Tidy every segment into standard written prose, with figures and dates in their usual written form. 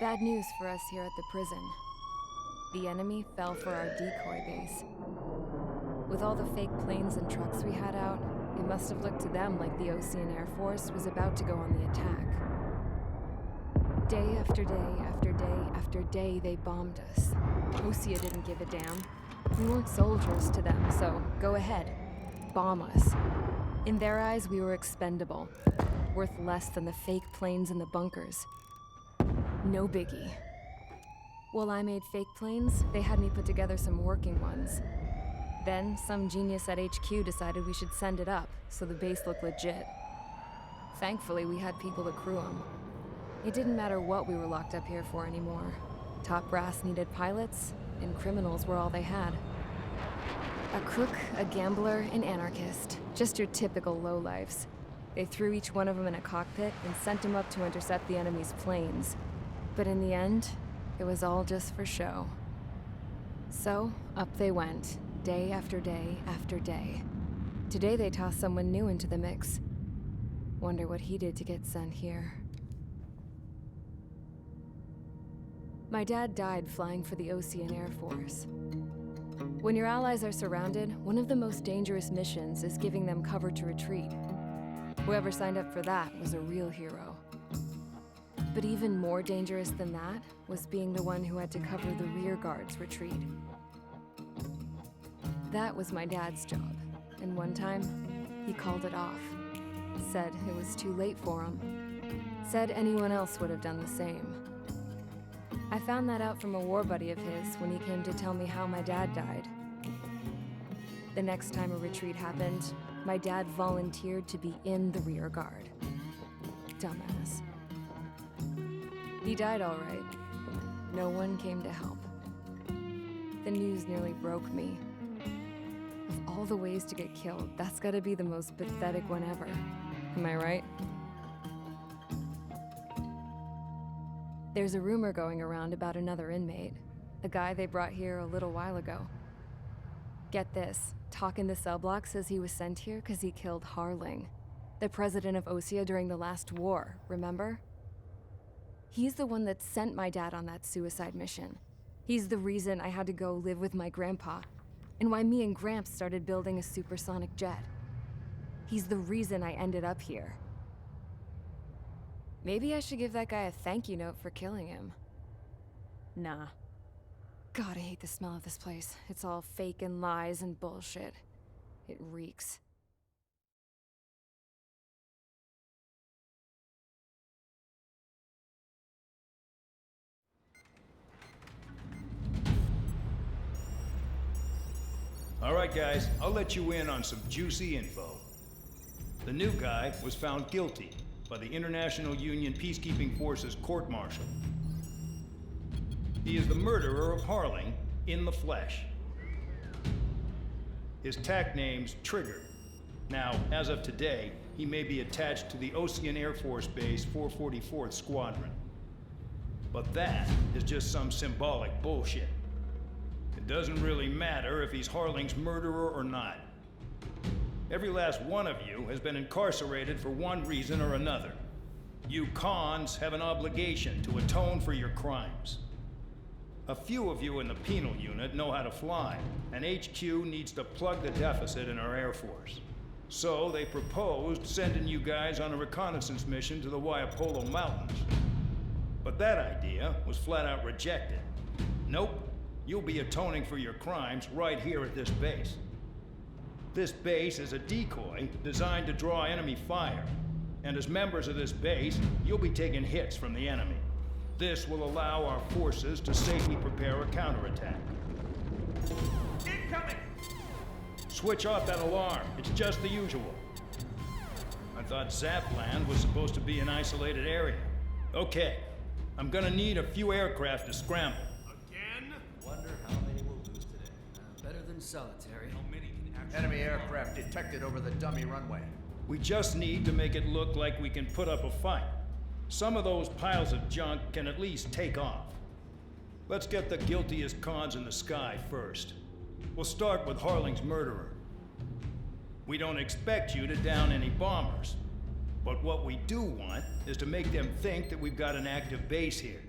Bad news for us here at the prison. The enemy fell for our decoy base. With all the fake planes and trucks we had out, it must have looked to them like the Ocean Air Force was about to go on the attack. Day after day after day after day, they bombed us. Osea didn't give a damn. We weren't soldiers to them, so go ahead. Bomb us. In their eyes, we were expendable. Worth less than the fake planes in the bunkers. No biggie. While I made fake planes, they had me put together some working ones. Then, some genius at HQ decided we should send it up, so the base looked legit. Thankfully, we had people to crew them. It didn't matter what we were locked up here for anymore. Top brass needed pilots, and criminals were all they had. A crook, a gambler, an anarchist. Just your typical lowlifes. They threw each one of them in a cockpit and sent them up to intercept the enemy's planes. But in the end, it was all just for show. So, up they went, day after day after day. Today they tossed someone new into the mix. Wonder what he did to get sent here. My dad died flying for the Ocean Air Force. When your allies are surrounded, one of the most dangerous missions is giving them cover to retreat. Whoever signed up for that was a real hero. But even more dangerous than that was being the one who had to cover the rear guard's retreat. That was my dad's job, and one time, he called it off. Said it was too late for him. Said anyone else would have done the same. I found that out from a war buddy of his when he came to tell me how my dad died. The next time a retreat happened, my dad volunteered to be in the rear guard. Dumbass. He died all right. No one came to help. The news nearly broke me. Of all the ways to get killed, that's gotta be the most pathetic one ever. Am I right? There's a rumor going around about another inmate. A guy they brought here a little while ago. Get this, Talk in the cell block says he was sent here because he killed Harling, the president of Osea during the last war, remember? He's the one that sent my dad on that suicide mission. He's the reason I had to go live with my grandpa, and why me and Gramps started building a supersonic jet. He's the reason I ended up here. Maybe I should give that guy a thank you note for killing him. Nah. God, I hate the smell of this place. It's all fake and lies and bullshit. It reeks. All right, guys, I'll let you in on some juicy info. The new guy was found guilty by the International Union Peacekeeping Forces court-martial. He is the murderer of Harling in the flesh. His TAC name's Trigger. Now, as of today, he may be attached to the Ocean Air Force Base 444th Squadron. But that is just some symbolic bullshit. It doesn't really matter if he's Harling's murderer or not. Every last one of you has been incarcerated for one reason or another. You cons have an obligation to atone for your crimes. A few of you in the penal unit know how to fly, and HQ needs to plug the deficit in our Air Force. So they proposed sending you guys on a reconnaissance mission to the Waiapolo Mountains. But that idea was flat out rejected. Nope, you'll be atoning for your crimes right here at this base. This base is a decoy designed to draw enemy fire, and as members of this base, you'll be taking hits from the enemy. This will allow our forces to safely prepare a counterattack. Incoming! Switch off that alarm. It's just the usual. I thought Zapland was supposed to be an isolated area. Okay, I'm gonna need a few aircraft to scramble. Again? Wonder how many we'll lose today. Better than solitary. How many can actually... Enemy aircraft detected over the dummy runway. We just need to make it look like we can put up a fight. Some of those piles of junk can at least take off. Let's get the guiltiest cons in the sky first. We'll start with Harling's murderer. We don't expect you to down any bombers, but what we do want is to make them think that we've got an active base here.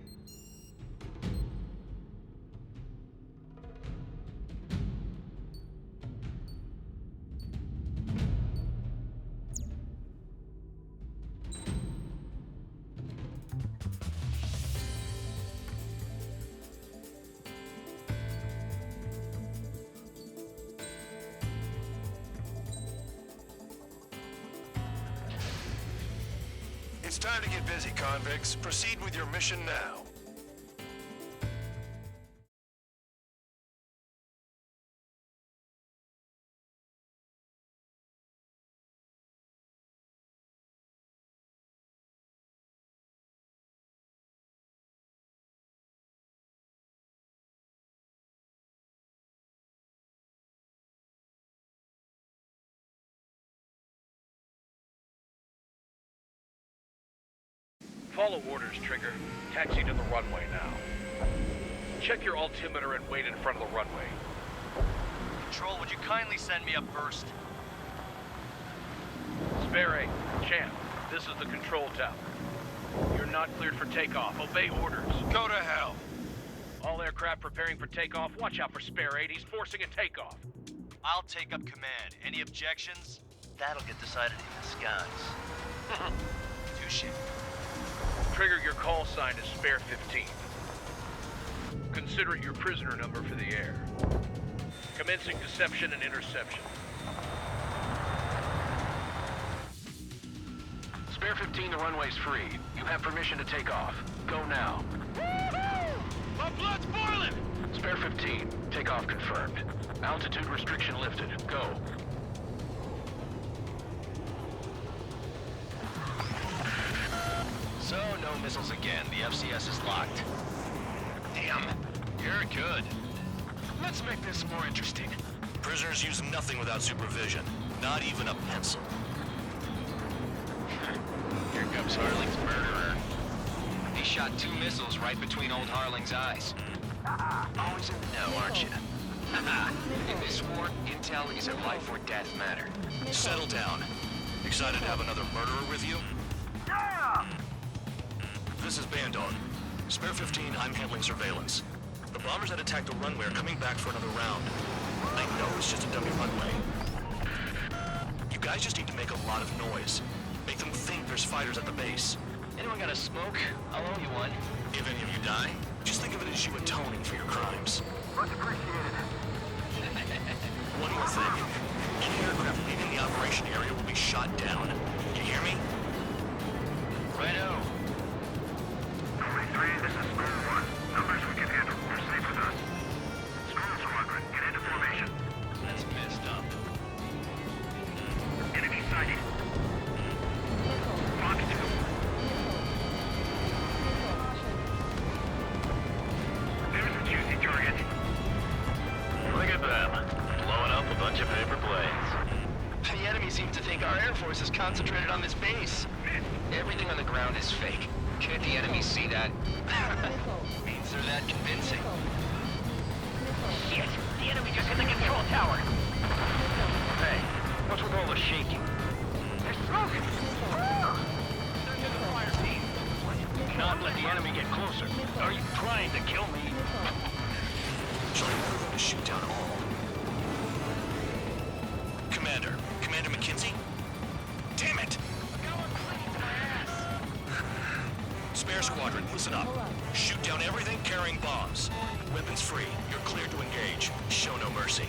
time to get busy, convicts. Proceed with your mission now. Follow orders, Trigger. Taxi to the runway now. Check your altimeter and wait in front of the runway. Control, would you kindly send me up first? Spare 8, Champ, this is the control tower. You're not cleared for takeoff. Obey orders. Go to hell. All aircraft preparing for takeoff. Watch out for Spare 8. He's forcing a takeoff. I'll take up command. Any objections? That'll get decided in the skies. Touche. Trigger, your call sign is Spare 15. Consider it your prisoner number for the air. Commencing deception and interception. Spare 15, the runway's free. You have permission to take off. Go now. My blood's boiling! Spare 15, takeoff confirmed. Altitude restriction lifted. Go. So, no missiles again. The FCS is locked. Damn, you're good. Let's make this more interesting. Prisoners use nothing without supervision. Not even a pencil. Here comes Harling's murderer. He shot 2 missiles right between old Harling's eyes. Always in the know, aren't you? In this war, intel is a life or death matter. Settle down. Excited to have another murderer with you? Yeah! This is Bandon. Spare 15, I'm handling surveillance. The bombers that attacked the runway are coming back for another round. I know it's just a dummy runway. You guys just need to make a lot of noise. Make them think there's fighters at the base. Anyone got a smoke? I'll owe you one. If any of you die, just think of it as you atoning for your crimes. Much appreciated. One more thing. Any aircraft leaving the operation area will be shot down. You hear me? Righto. 23, this is School 1. Numbers we can handle. You're safe with us. School Squadron, get into formation. That's messed up. Enemy sighted. Fox 2. There's a juicy target. Look at them. Blowing up a bunch of paper planes. The enemy seems to think our Air Force is concentrated on this base. Everything on the ground is fake. Can't the enemy see that? Means they're that convincing. Shit! The enemy just hit the control tower. Hey, what's with all the shaking? There's smoke! Not let the enemy get closer. Are you trying to kill me? Shall I order them to shoot down all? Commander McKenzie? Damn it! Spare Squadron, listen up. Shoot down everything carrying bombs. Weapons free. You're cleared to engage. Show no mercy.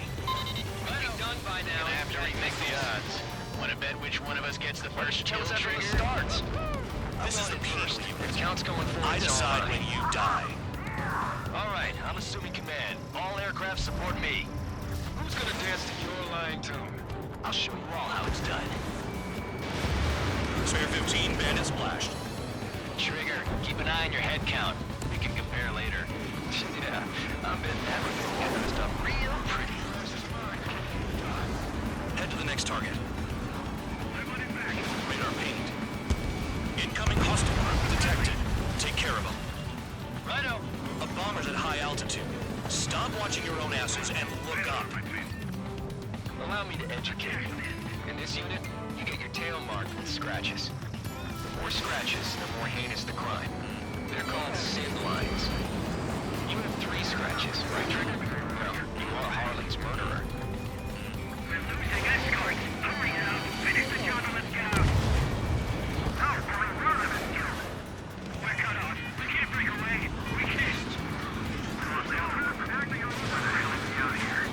Be done by now. Gonna have to remix the odds. Want to bet which one of us gets the first Tell kill us after it trigger? starts. This is the first. Counts going forward. I decide when you die. All right, I'm assuming command. All aircraft support me. Who's gonna dance to your line tune? I'll show you all how it's done. Spare 15, bandit splashed. Trigger, keep an eye on your head count. We can compare later. Yeah, I bet that would get messed up real pretty. Head to the next target. Radar pinged. Incoming hostile group detected. Take care of them. Righto. A bomber's at high altitude. Stop watching your own asses and look up. Allow me to educate you. In this unit, you get your tail marked with scratches. The more scratches, the more heinous the crime. They're called sin lines. You have 3 scratches, right, Trigger? Well, you are Harling's murderer. We're losing escorts. Hurry now. Finish the job and let's get out. No, we're running this job. We're cut off. We can't break away. We can't. Come on, Leon. Acting on the hell is out of here.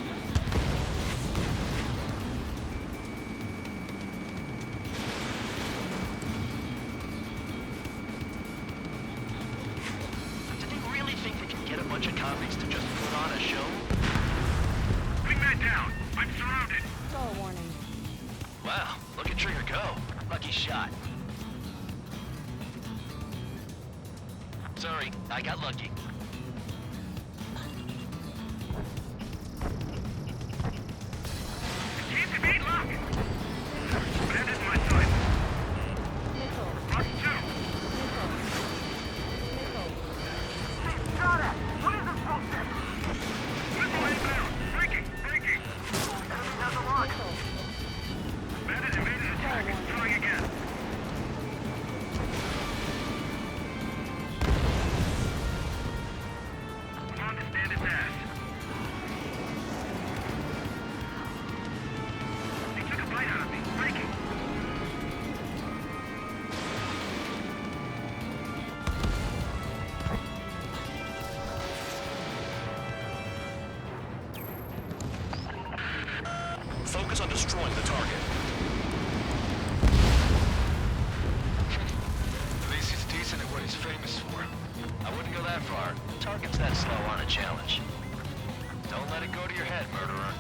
I got lucky. Keep the beat locked. Bandit in my sight. Mark 2. Hey, Strada, what is this bullshit? Missile inbound. Breaking. Enemy has a lock. Bandit evaded attack. Trying again. I'm on to stand his ass. He took a bite out of me. Breaking. Focus on destroying the target. At least he's decent at what he's famous for. I wouldn't go that far. Targets that slow aren't a challenge. Don't let it go to your head, murderer.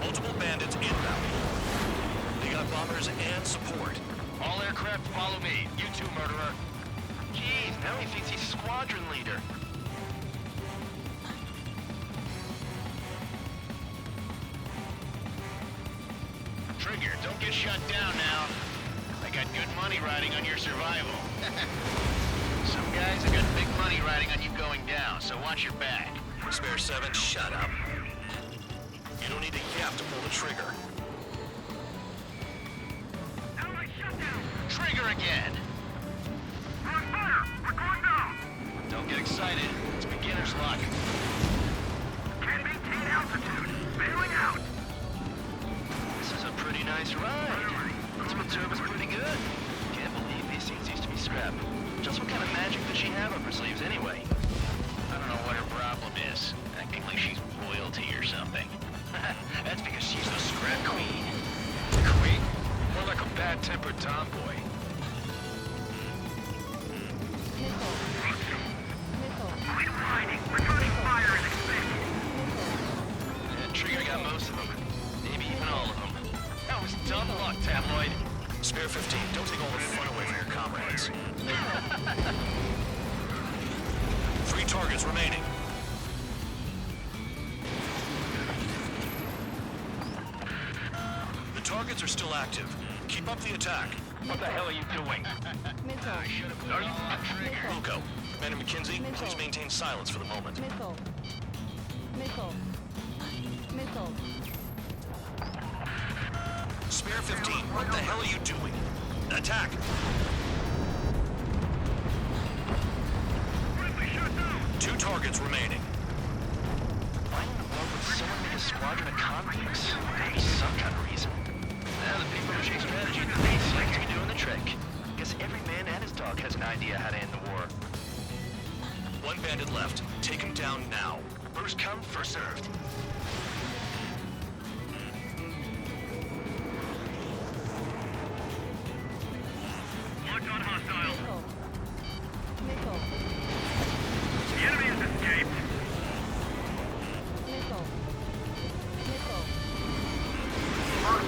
Multiple bandits inbound. They got bombers and support. All aircraft follow me. You too, murderer. Jeez, now he thinks he's squadron leader. Trigger, don't get shut down now. I got good money riding on your survival. Some guys have got big money riding on you going down, so watch your back. Spare 7, shut up. You don't need a yap to pull the trigger. Ally shutdown. Trigger again! We're on fire. We're going down. Don't get excited. It's beginner's luck. Can't maintain altitude. Bailing out. This is a pretty nice ride. Ultimate service pretty good. Can't believe these things used to be scrap. Just what kind of magic does she have up her sleeves anyway? I don't know what her problem is. Acting like she's royalty or something. That's because she's the scrap queen. Queen? More like a bad-tempered tomboy. Quit riding. Returning fire is expected. And Trigger got most of them. Maybe even all of them. That was dumb luck, Tabloid. Spare 15, don't take all the fun away from your comrades. 3 targets remaining. The targets are still active. Keep up the attack. What the hell are you doing? I should have put off the trigger. Wilco, Commander McKenzie, please maintain silence for the moment. Spare 15, what the hell are you doing? Attack! Friendly shut down. 2 targets remaining. Why in the world would someone make a squadron of convicts? There'd be some kind of reason. Now the people who shape strategy, they seem to be doing the trick. Guess every man and his dog has an idea how to end the war. 1 bandit left. Take him down now. First come, first served. Locked on hostile. The enemy has escaped. Mark 2.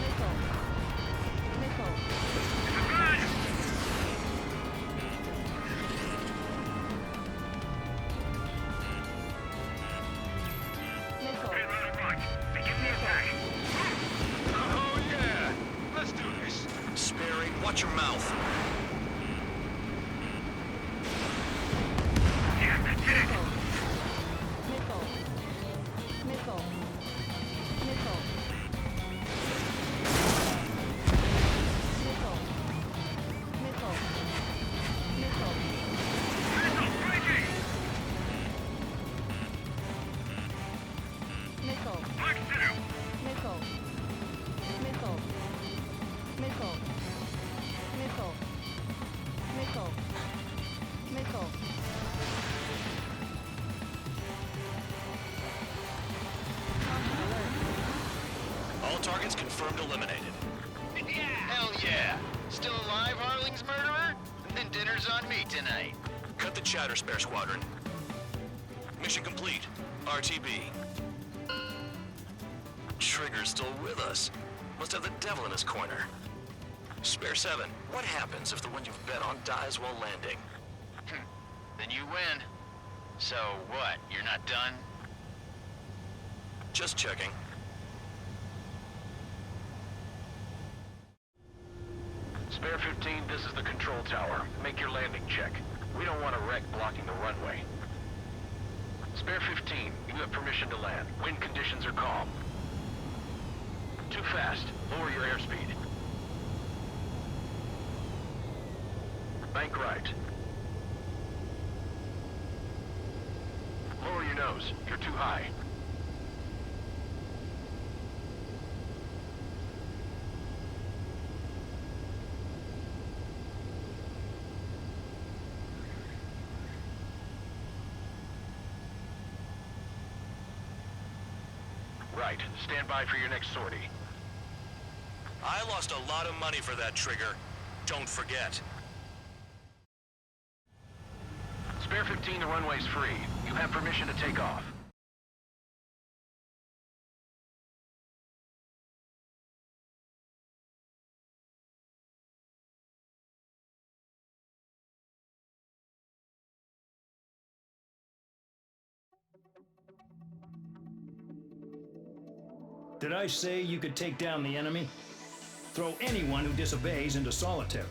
It's a bad. Okay, round and march. Begin the attack. Oh yeah! Let's do this. Sperry, watch your mouth. Yeah, that's it. Missile breaking. Mark 2. All targets confirmed eliminated. Hell yeah! Still alive, Harling's murderer? Then dinner's on me tonight. Cut the chatter, Spare Squadron. Mission complete. RTB. Trigger's still with us. Must have the devil in his corner. Spare 7, what happens if the one you've bet on dies while landing? Then you win. So what, you're not done? Just checking. Spare 15, this is the control tower. Make your landing check. We don't want a wreck blocking the runway. Spare 15, you have permission to land. Wind conditions are calm. Too fast. Lower your airspeed. Bank right. Lower your nose. You're too high. Right. Stand by for your next sortie. I lost a lot of money for that trigger. Don't forget. Spare 15, the runway's free. You have permission to take off. Did I say you could take down the enemy? Throw anyone who disobeys into solitary.